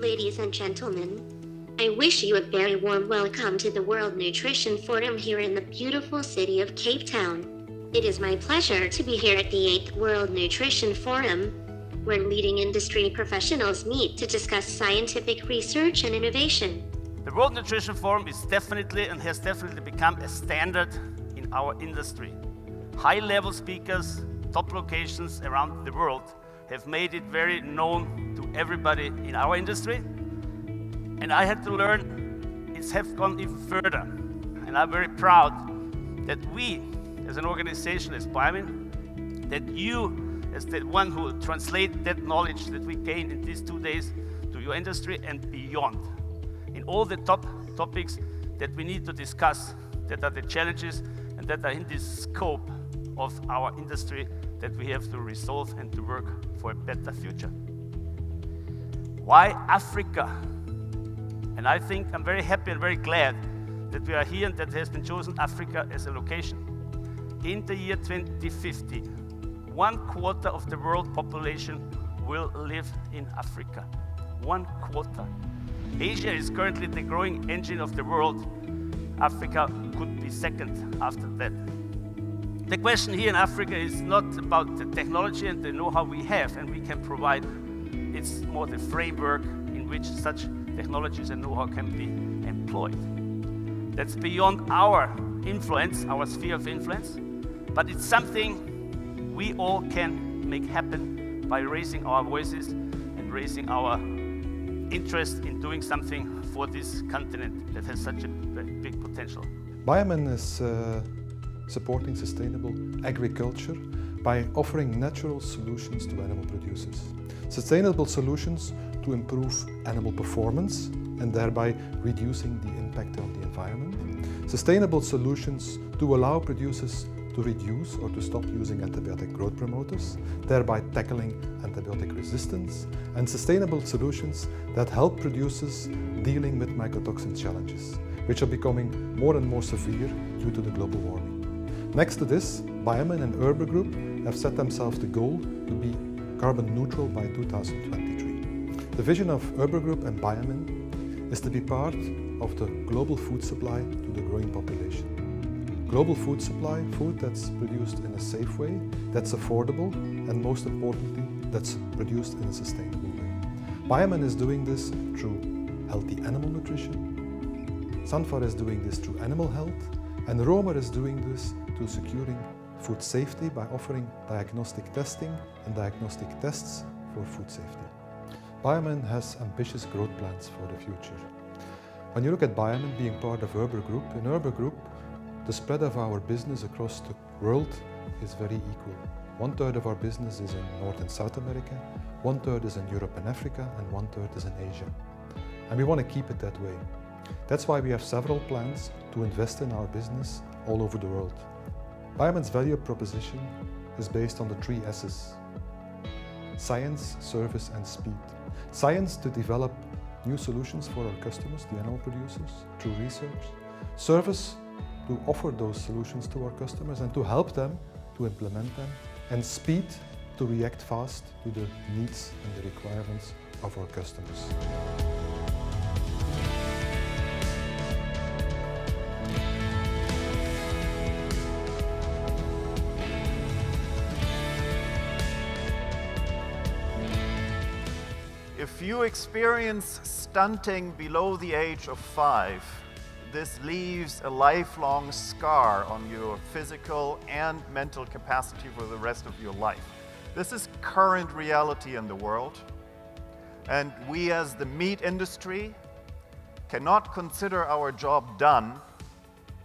ladies and gentlemen. I wish you a very warm welcome to the World Nutrition Forum here in the beautiful city of Cape Town. It is my pleasure to be here at the 8th World Nutrition Forum, where leading industry professionals meet to discuss scientific research and innovation. The World Nutrition Forum is definitely and has definitely become a standard in our industry. High-level speakers, top locations around the world have made it very known to everybody in our industry. And I had to learn it's have gone even further. And I'm very proud that we, as an organization, as Biomin, that you, as the one who translate that knowledge that we gain in these 2 days to your industry and beyond. In all the top topics that we need to discuss, that are the challenges and that are in this scope of our industry that we have to resolve and to work for a better future. Why Africa? And I think I'm very happy and very glad that we are here and that has been chosen Africa as a location. In the year 2050, 1/4 of the world population will live in Africa. 1/4. Asia is currently the growing engine of the world. Africa could be second after that. The question here in Africa is not about the technology and the know-how we have and we can provide. It's more the framework in which such technologies and know-how can be employed. That's beyond our influence, our sphere of influence, but it's something we all can make happen by raising our voices and raising our interest in doing something for this continent that has such a big potential. Biomin is supporting sustainable agriculture by offering natural solutions to animal producers. Sustainable solutions to improve animal performance and thereby reducing the impact on the environment. Sustainable solutions to allow producers to reduce or to stop using antibiotic growth promoters, thereby tackling antibiotic resistance, and sustainable solutions that help producers dealing with mycotoxin challenges, which are becoming more and more severe due to the global warming. Next to this, Biomin and Urban Group have set themselves the goal to be carbon neutral by 2023. The vision of Urban Group and Biomin is to be part of the global food supply to the growing population. Global food supply, food that's produced in a safe way, that's affordable, and most importantly, that's produced in a sustainable way. Biomin is doing this through healthy animal nutrition, Sanfar is doing this through animal health, and Romer is doing this to securing food safety by offering diagnostic testing and diagnostic tests for food safety. Biomin has ambitious growth plans for the future. When you look at Biomin being part of Urban Group, in Urban Group, the spread of our business across the world is very equal. 1/3 of our business is in North and South America, 1/3 is in Europe and Africa, and 1/3 is in Asia. And we want to keep it that way. That's why we have several plans to invest in our business all over the world. Biomin's value proposition is based on the 3 S's: science, service, and speed. Science to develop new solutions for our customers, the animal producers, through research. Service to offer those solutions to our customers and to help them to implement them. And speed to react fast to the needs and the requirements of our customers. If you experience stunting below the age of 5, this leaves a lifelong scar on your physical and mental capacity for the rest of your life. This is current reality in the world, and we as the meat industry cannot consider our job done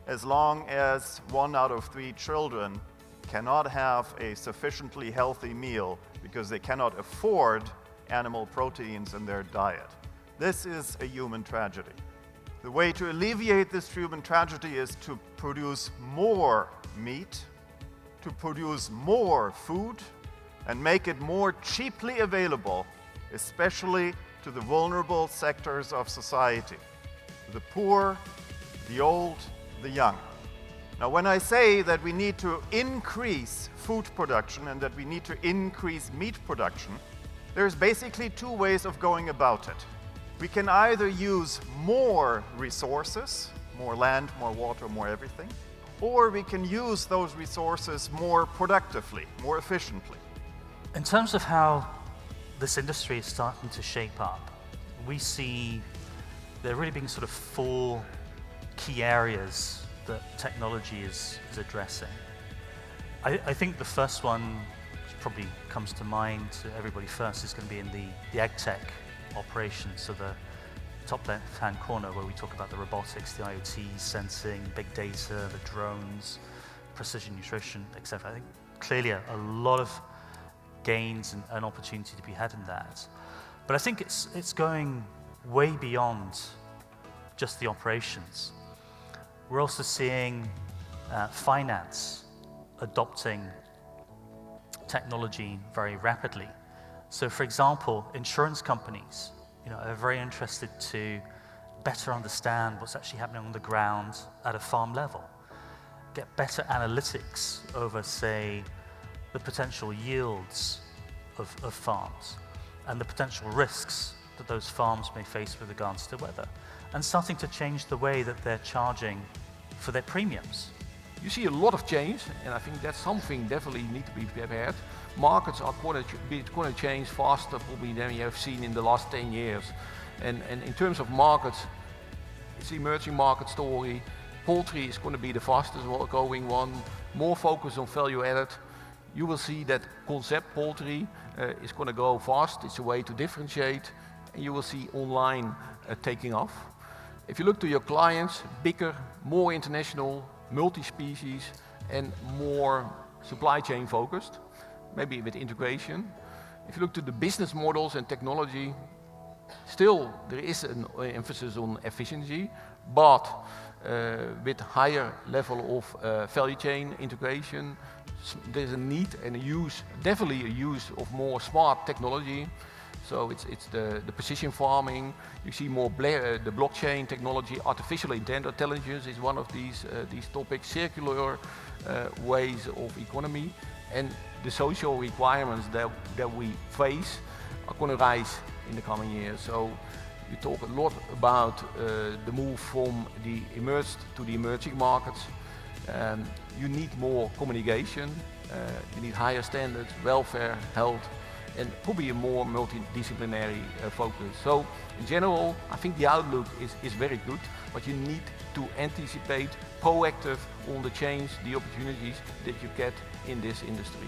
as long as 1 out of 3 children cannot have a sufficiently healthy meal because they cannot afford animal proteins in their diet. This is a human tragedy. The way to alleviate this human tragedy is to produce more meat, to produce more food, and make it more cheaply available, especially to the vulnerable sectors of society, the poor, the old, the young. Now, when I say that we need to increase food production and that we need to increase meat production, there's basically 2 ways of going about it. We can either use more resources, more land, more water, more everything, or we can use those resources more productively, more efficiently. In terms of how this industry is starting to shape up, we see there really being sort of 4 key areas that technology is addressing. I think the first one, which probably comes to mind to everybody first, is going to be in the ag tech operations. So the top left-hand corner where we talk about the robotics, the IoT, sensing, big data, the drones, precision nutrition, etc. I think clearly a lot of gains and opportunity to be had in that. But I think it's going way beyond just the operations. We're also seeing finance adopting technology very rapidly. So for example, insurance companies, are very interested to better understand what's actually happening on the ground at a farm level, get better analytics over, say, the potential yields of farms and the potential risks that those farms may face with regards to weather, and starting to change the way that they're charging for their premiums. You see a lot of change, and I think that's something definitely need to be prepared. Markets are going to change faster probably than we have seen in the last 10 years. And in terms of markets, it's the emerging market story. Poultry is going to be the fastest growing one, more focus on value added. You will see that concept poultry is going to go fast. It's a way to differentiate, and you will see online taking off. If you look to your clients, bigger, more international, multi-species, and more supply chain focused, maybe with integration. If you look to the business models and technology, still there is an emphasis on efficiency, but with higher level of value chain integration, there's a need and a use, definitely a use of more smart technology. So it's the precision farming. You see more the blockchain technology, artificial intelligence is one of these topics, circular ways of economy, and the social requirements that we face are going to rise in the coming years. So you talk a lot about the move from the emerged to the emerging markets. You need more communication, you need higher standards, welfare, health, and probably a more multidisciplinary focus. So in general, I think the outlook is very good, but you need to anticipate, proactive on the change, the opportunities that you get in this industry.